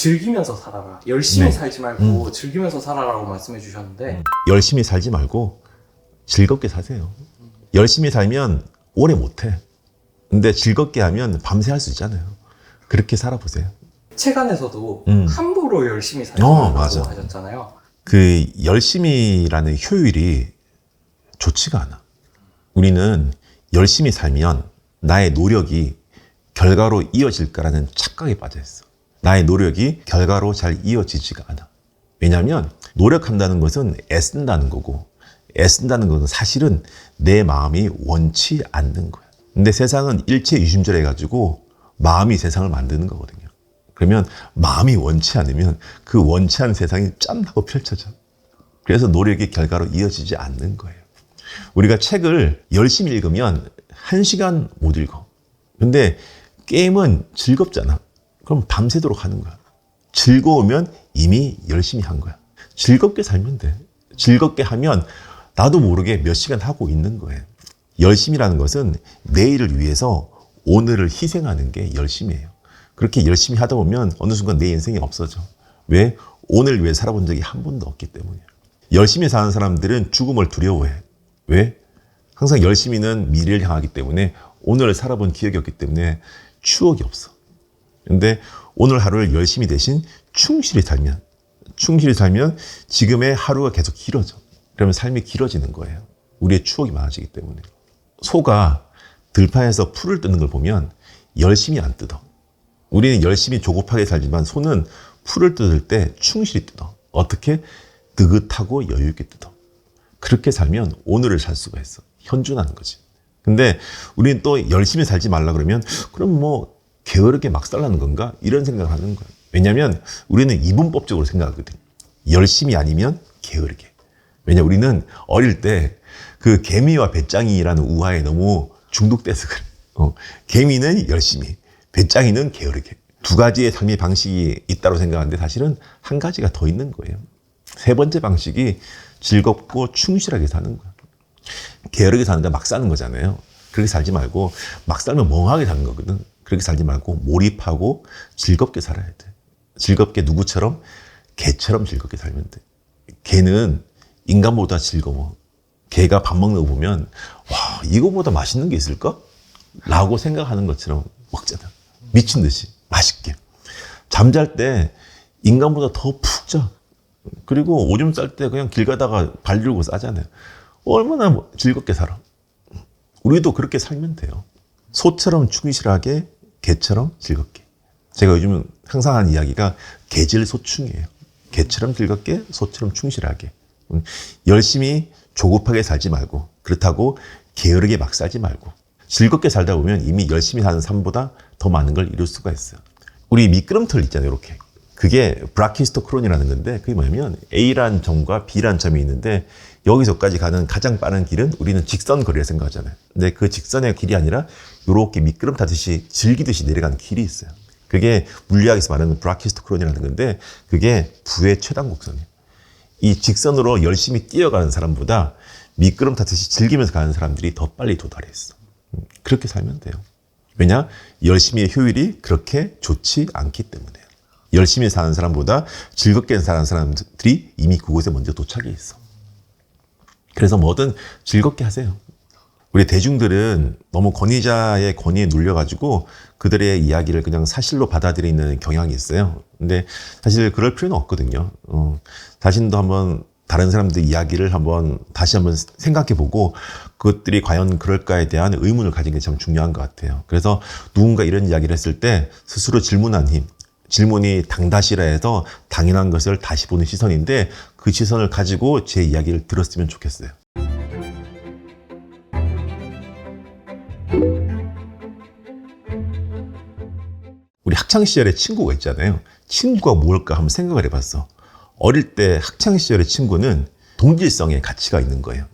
즐기면서 살아라. 열심히 네. 살지 말고 즐기면서 살아라고 말씀해 주셨는데 열심히 살지 말고 즐겁게 사세요. 열심히 살면 오래 못해. 근데 즐겁게 하면 밤새 할 수 있잖아요. 그렇게 살아보세요. 책 안에서도 함부로 열심히 살지 어, 말라고 맞아. 하셨잖아요. 그 열심히라는 효율이 좋지가 않아. 우리는 열심히 살면 나의 노력이 결과로 이어질까라는 착각에 빠져 있어. 나의 노력이 결과로 잘 이어지지가 않아. 왜냐하면 노력한다는 것은 애쓴다는 거고, 애쓴다는 것은 사실은 내 마음이 원치 않는 거야. 근데 세상은 일체 유심절해가지고 마음이 세상을 만드는 거거든요. 그러면 마음이 원치 않으면 그 원치 않은 세상이 짠 하고 펼쳐져. 그래서 노력이 결과로 이어지지 않는 거예요. 우리가 책을 열심히 읽으면 1시간 못 읽어. 근데 게임은 즐겁잖아. 그럼 밤새도록 하는 거야. 즐거우면 이미 열심히 한 거야. 즐겁게 살면 돼. 즐겁게 하면 나도 모르게 몇 시간 하고 있는 거예요. 열심이라는 것은 내일을 위해서 오늘을 희생하는 게 열심이에요. 그렇게 열심히 하다 보면 어느 순간 내 인생이 없어져. 왜? 오늘 위해 살아본 적이 한 번도 없기 때문이에요. 열심히 사는 사람들은 죽음을 두려워해. 왜? 항상 열심히는 미래를 향하기 때문에 오늘을 살아본 기억이 없기 때문에 추억이 없어. 근데 오늘 하루를 열심히 대신 충실히 살면 지금의 하루가 계속 길어져. 그러면 삶이 길어지는 거예요. 우리의 추억이 많아지기 때문에. 소가 들판에서 풀을 뜯는 걸 보면 열심히 안 뜯어. 우리는 열심히 조급하게 살지만 소는 풀을 뜯을 때 충실히 뜯어. 어떻게? 느긋하고 여유 있게 뜯어. 그렇게 살면 오늘을 살 수가 있어. 현존하는 거지. 근데 우리는 또 열심히 살지 말라 그러면 그럼 뭐 게으르게 막 살라는 건가? 이런 생각을 하는 거예요. 왜냐하면 우리는 이분법적으로 생각하거든. 열심히 아니면 게으르게. 왜냐 우리는 어릴 때 그 개미와 배짱이라는 우화에 너무 중독돼서 그래. 개미는 열심히, 배짱이는 게으르게. 두 가지의 삶의 방식이 있다고 생각하는데 사실은 한 가지가 더 있는 거예요. 세 번째 방식이 즐겁고 충실하게 사는 거야. 게으르게 사는데 막 사는 거잖아요. 그렇게 살지 말고 막 살면 멍하게 사는 거거든. 그렇게 살지 말고 몰입하고 즐겁게 살아야 돼. 즐겁게 누구처럼? 개처럼 즐겁게 살면 돼. 개는 인간보다 즐거워. 개가 밥 먹는 거 보면 와 이거보다 맛있는 게 있을까? 라고 생각하는 것처럼 먹잖아. 미친 듯이 맛있게. 잠잘 때 인간보다 더 푹 자. 그리고 오줌 쌀 때 그냥 길 가다가 발 들고 싸잖아요. 얼마나 즐겁게 살아. 우리도 그렇게 살면 돼요. 소처럼 충실하게, 개처럼 즐겁게. 제가 요즘 항상 하는 이야기가 개질소충이에요. 개처럼 즐겁게, 소처럼 충실하게. 열심히 조급하게 살지 말고, 그렇다고 게으르게 막 살지 말고, 즐겁게 살다 보면 이미 열심히 사는 삶보다 더 많은 걸 이룰 수가 있어요. 우리 미끄럼틀 있잖아요, 이렇게. 그게 브라키스토크론이라는 건데 그게 뭐냐면 A라는 점과 B라는 점이 있는데 여기서까지 가는 가장 빠른 길은 우리는 직선 거리를 생각하잖아요. 근데 그 직선의 길이 아니라 이렇게 미끄럼 타듯이 즐기듯이 내려가는 길이 있어요. 그게 물리학에서 말하는 브라키스토크론이라는 건데 그게 부의 최단 곡선이에요. 이 직선으로 열심히 뛰어가는 사람보다 미끄럼 타듯이 즐기면서 가는 사람들이 더 빨리 도달해 있어. 그렇게 살면 돼요. 왜냐? 열심히의 효율이 그렇게 좋지 않기 때문에요. 열심히 사는 사람보다 즐겁게 사는 사람들이 이미 그곳에 먼저 도착해 있어. 그래서 뭐든 즐겁게 하세요. 우리 대중들은 너무 권위자의 권위에 눌려가지고 그들의 이야기를 그냥 사실로 받아들이는 경향이 있어요. 근데 사실 그럴 필요는 없거든요. 자신도 한번 다른 사람들 이야기를 다시 한번 생각해보고 그것들이 과연 그럴까에 대한 의문을 가진 게 참 중요한 것 같아요. 그래서 누군가 이런 이야기를 했을 때 스스로 질문한 힘, 질문이 당다시라 해서 당연한 것을 다시 보는 시선인데 그 시선을 가지고 제 이야기를 들었으면 좋겠어요. 우리 학창시절에 친구가 있잖아요. 친구가 뭘까 한번 생각을 해봤어. 어릴 때 학창시절의 친구는 동질성의 가치가 있는 거예요.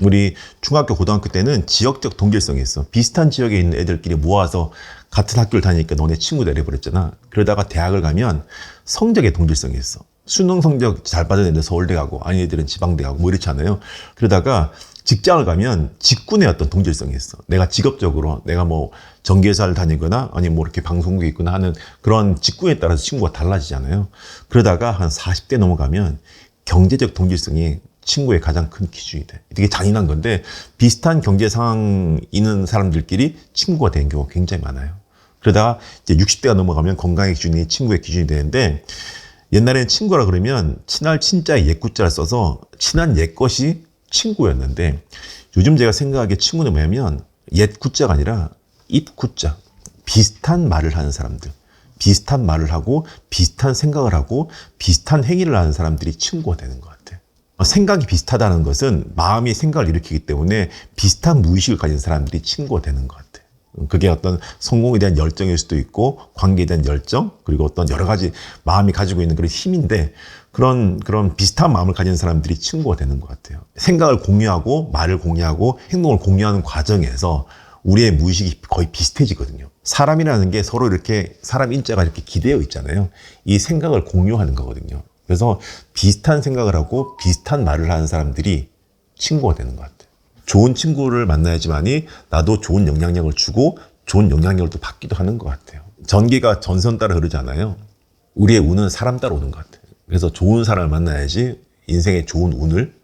우리 중학교, 고등학교 때는 지역적 동질성이 있어. 비슷한 지역에 있는 애들끼리 모아서 같은 학교를 다니니까 너네 친구다 이래버렸잖아. 그러다가 대학을 가면 성적의 동질성이 있어. 수능 성적 잘 받은 애들 서울대 가고 아닌 애들은 지방대 가고 뭐 이렇잖아요. 그러다가 직장을 가면 직군의 어떤 동질성이 있어. 내가 직업적으로 내가 뭐 전기회사를 다니거나 아니면 뭐 이렇게 방송국에 있거나 하는 그런 직군에 따라서 친구가 달라지잖아요. 그러다가 한 40대 넘어가면 경제적 동질성이 친구의 가장 큰 기준이 돼. 되게 잔인한 건데 비슷한 경제 상황 있는 사람들끼리 친구가 되는 경우가 굉장히 많아요. 그러다가 이제 60대가 넘어가면 건강의 기준이 친구의 기준이 되는데 옛날에는 친구라 그러면 친할 친자에 옛구자를 써서 친한 옛것이 친구였는데 요즘 제가 생각하기에 친구는 뭐냐면 옛구자가 아니라 입구자. 비슷한 말을 하는 사람들. 비슷한 말을 하고 비슷한 생각을 하고 비슷한 행위를 하는 사람들이 친구가 되는 것 같아요. 생각이 비슷하다는 것은 마음이 생각을 일으키기 때문에 비슷한 무의식을 가진 사람들이 친구가 되는 것 같아요. 그게 어떤 성공에 대한 열정일 수도 있고 관계에 대한 열정 그리고 어떤 여러 가지 마음이 가지고 있는 그런 힘인데 그런 비슷한 마음을 가진 사람들이 친구가 되는 것 같아요. 생각을 공유하고 말을 공유하고 행동을 공유하는 과정에서 우리의 무의식이 거의 비슷해지거든요. 사람이라는 게 서로 이렇게 사람 인자가 이렇게 기대어 있잖아요. 이 생각을 공유하는 거거든요. 그래서 비슷한 생각을 하고 비슷한 말을 하는 사람들이 친구가 되는 것 같아요. 좋은 친구를 만나야지만이 나도 좋은 영향력을 주고 좋은 영향력을 또 받기도 하는 것 같아요. 전기가 전선 따라 흐르잖아요. 우리의 운은 사람 따라 오는 것 같아요. 그래서 좋은 사람을 만나야지 인생의 좋은 운을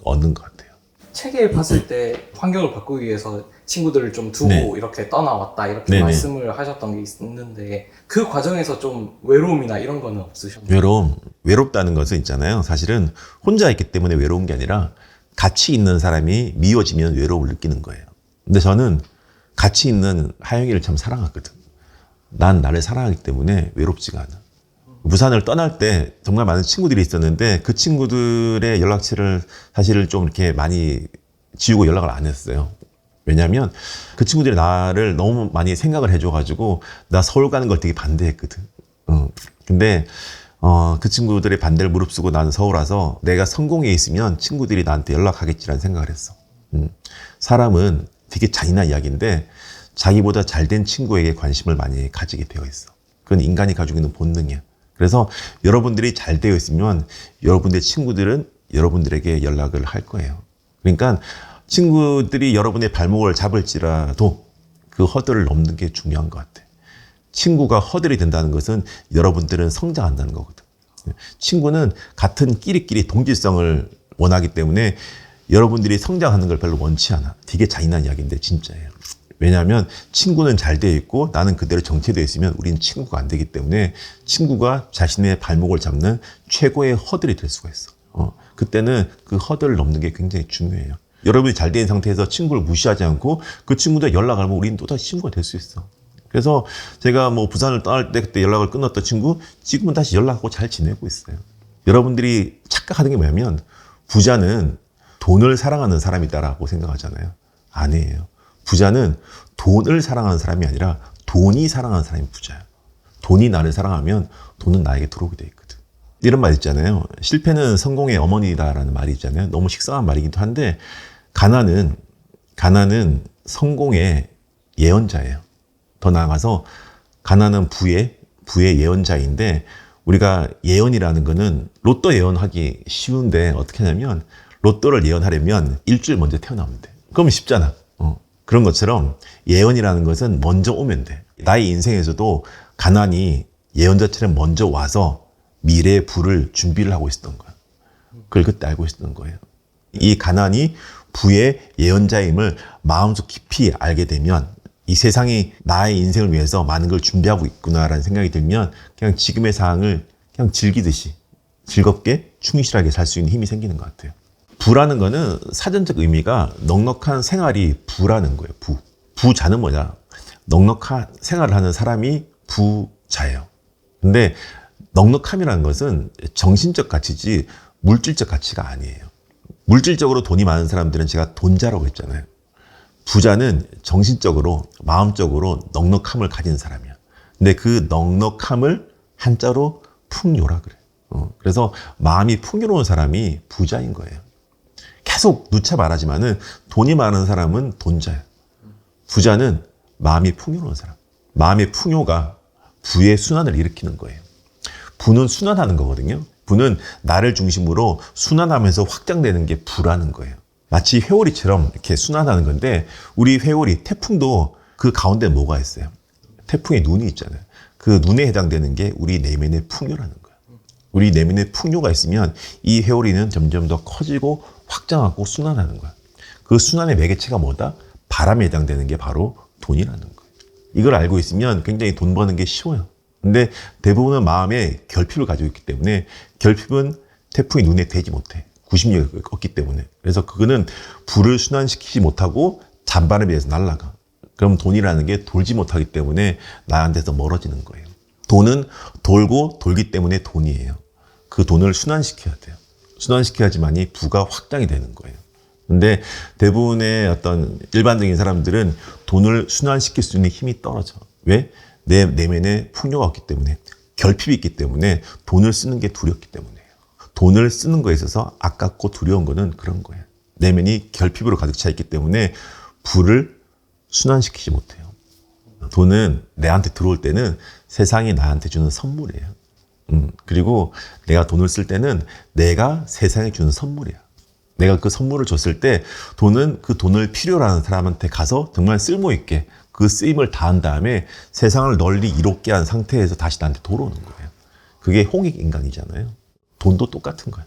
얻는 것 같아요. 책에 봤을 때 환경을 바꾸기 위해서 친구들을 좀 두고 네. 이렇게 떠나왔다 이렇게 네네. 말씀을 하셨던 게 있는데 그 과정에서 좀 외로움이나 이런 거는 없으셨나요? 외롭다는 것은 있잖아요. 사실은 혼자 있기 때문에 외로운 게 아니라 같이 있는 사람이 미워지면 외로움을 느끼는 거예요. 근데 저는 같이 있는 하영이를 참 사랑하거든. 난 나를 사랑하기 때문에 외롭지가 않아. 부산을 떠날 때 정말 많은 친구들이 있었는데 그 친구들의 연락처를 사실은 좀 이렇게 많이 지우고 연락을 안 했어요. 왜냐하면 그 친구들이 나를 너무 많이 생각을 해줘가지고 나 서울 가는 걸 되게 반대했거든. 근데 그 친구들의 반대를 무릅쓰고 나는 서울 와서 내가 성공해 있으면 친구들이 나한테 연락하겠지라는 생각을 했어. 사람은 되게 잔인한 이야기인데 자기보다 잘된 친구에게 관심을 많이 가지게 되어 있어. 그건 인간이 가지고 있는 본능이야. 그래서 여러분들이 잘 되어 있으면 여러분들의 친구들은 여러분들에게 연락을 할 거예요. 그러니까 친구들이 여러분의 발목을 잡을지라도 그 허들을 넘는 게 중요한 것 같아. 친구가 허들이 된다는 것은 여러분들은 성장한다는 거거든. 친구는 같은 끼리끼리 동질성을 원하기 때문에 여러분들이 성장하는 걸 별로 원치 않아. 되게 잔인한 이야기인데 진짜예요. 왜냐하면 친구는 잘 되어 있고 나는 그대로 정체되어 있으면 우리는 친구가 안 되기 때문에 친구가 자신의 발목을 잡는 최고의 허들이 될 수가 있어. 그때는 그 허들을 넘는 게 굉장히 중요해요. 여러분이 잘 된 상태에서 친구를 무시하지 않고 그 친구들 연락하면 우리는 또다시 친구가 될 수 있어. 그래서 제가 뭐 부산을 떠날 때 그때 연락을 끊었던 친구 지금은 다시 연락하고 잘 지내고 있어요. 여러분들이 착각하는 게 뭐냐면 부자는 돈을 사랑하는 사람이다라고 생각하잖아요. 아니에요. 부자는 돈을 사랑하는 사람이 아니라 돈이 사랑하는 사람이 부자야. 돈이 나를 사랑하면 돈은 나에게 들어오게 돼 있거든. 이런 말 있잖아요. 실패는 성공의 어머니다라는 말이 있잖아요. 너무 식상한 말이기도 한데 가난은 성공의 예언자예요. 더 나아가서 가난은 부의 예언자인데 우리가 예언이라는 거는 로또 예언하기 쉬운데 어떻게 하냐면 로또를 예언하려면 일주일 먼저 태어나면 돼. 그러면 쉽잖아. 그런 것처럼 예언이라는 것은 먼저 오면 돼. 나의 인생에서도 가난이 예언자처럼 먼저 와서 미래의 부를 준비를 하고 있었던 거야. 그걸 그때 알고 있었던 거예요. 이 가난이 부의 예언자임을 마음속 깊이 알게 되면 이 세상이 나의 인생을 위해서 많은 걸 준비하고 있구나라는 생각이 들면 그냥 지금의 상황을 그냥 즐기듯이 즐겁게 충실하게 살 수 있는 힘이 생기는 것 같아요. 부라는 거는 사전적 의미가 넉넉한 생활이 부라는 거예요. 부자는 뭐냐? 넉넉한 생활을 하는 사람이 부자예요. 근데 넉넉함이라는 것은 정신적 가치지 물질적 가치가 아니에요. 물질적으로 돈이 많은 사람들은 제가 돈자라고 했잖아요. 부자는 정신적으로, 마음적으로 넉넉함을 가진 사람이야. 근데 그 넉넉함을 한자로 풍요라 그래. 그래서 마음이 풍요로운 사람이 부자인 거예요. 계속 누차 말하지만은 돈이 많은 사람은 돈자야. 부자는 마음이 풍요로운 사람. 마음의 풍요가 부의 순환을 일으키는 거예요. 부는 순환하는 거거든요. 부는 나를 중심으로 순환하면서 확장되는 게 부라는 거예요. 마치 회오리처럼 이렇게 순환하는 건데 우리 회오리, 태풍도 그 가운데 뭐가 있어요? 태풍의 눈이 있잖아요. 그 눈에 해당되는 게 우리 내면의 풍요라는 거예요. 우리 내면의 풍요가 있으면 이 회오리는 점점 더 커지고 확장하고 순환하는 거야. 그 순환의 매개체가 뭐다? 바람에 해당되는 게 바로 돈이라는 거예요. 이걸 알고 있으면 굉장히 돈 버는 게 쉬워요. 근데 대부분은 마음에 결핍을 가지고 있기 때문에 결핍은 태풍이 눈에 대지 못해. 구심력이 없기 때문에. 그래서 그거는 불을 순환시키지 못하고 잔바람에 의해서 날아가. 그럼 돈이라는 게 돌지 못하기 때문에 나한테서 멀어지는 거예요. 돈은 돌고 돌기 때문에 돈이에요. 그 돈을 순환시켜야 돼요. 순환시켜야지만이 부가 확장이 되는 거예요. 근데 대부분의 어떤 일반적인 사람들은 돈을 순환시킬 수 있는 힘이 떨어져. 왜? 내 내면에 풍요가 없기 때문에, 결핍이 있기 때문에 돈을 쓰는 게 두렵기 때문이에요. 돈을 쓰는 거에 있어서 아깝고 두려운 거는 그런 거예요. 내면이 결핍으로 가득 차 있기 때문에 부를 순환시키지 못해요. 돈은 내한테 들어올 때는 세상이 나한테 주는 선물이에요. 그리고 내가 돈을 쓸 때는 내가 세상에 주는 선물이야. 내가 그 선물을 줬을 때 돈은 그 돈을 필요로 하는 사람한테 가서 정말 쓸모있게 그 쓰임을 다한 다음에 세상을 널리 이롭게 한 상태에서 다시 나한테 돌아오는 거예요. 그게 홍익인간이잖아요. 돈도 똑같은 거예요.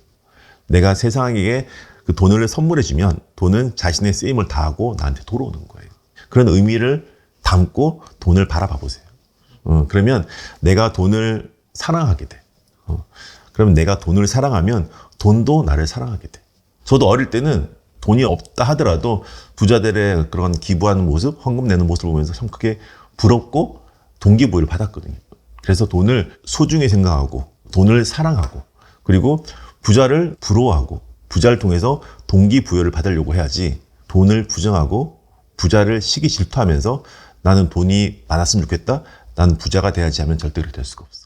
내가 세상에게 그 돈을 선물해주면 돈은 자신의 쓰임을 다하고 나한테 돌아오는 거예요. 그런 의미를 담고 돈을 바라봐 보세요. 그러면 내가 돈을 사랑하게 돼. 그러면 내가 돈을 사랑하면 돈도 나를 사랑하게 돼. 저도 어릴 때는 돈이 없다 하더라도 부자들의 그런 기부하는 모습, 헌금 내는 모습을 보면서 참 크게 부럽고 동기부여를 받았거든요. 그래서 돈을 소중히 생각하고 돈을 사랑하고 그리고 부자를 부러워하고 부자를 통해서 동기부여를 받으려고 해야지 돈을 부정하고 부자를 시기 질투하면서 나는 돈이 많았으면 좋겠다, 나는 부자가 돼야지 하면 절대 그렇게 될 수가 없어요.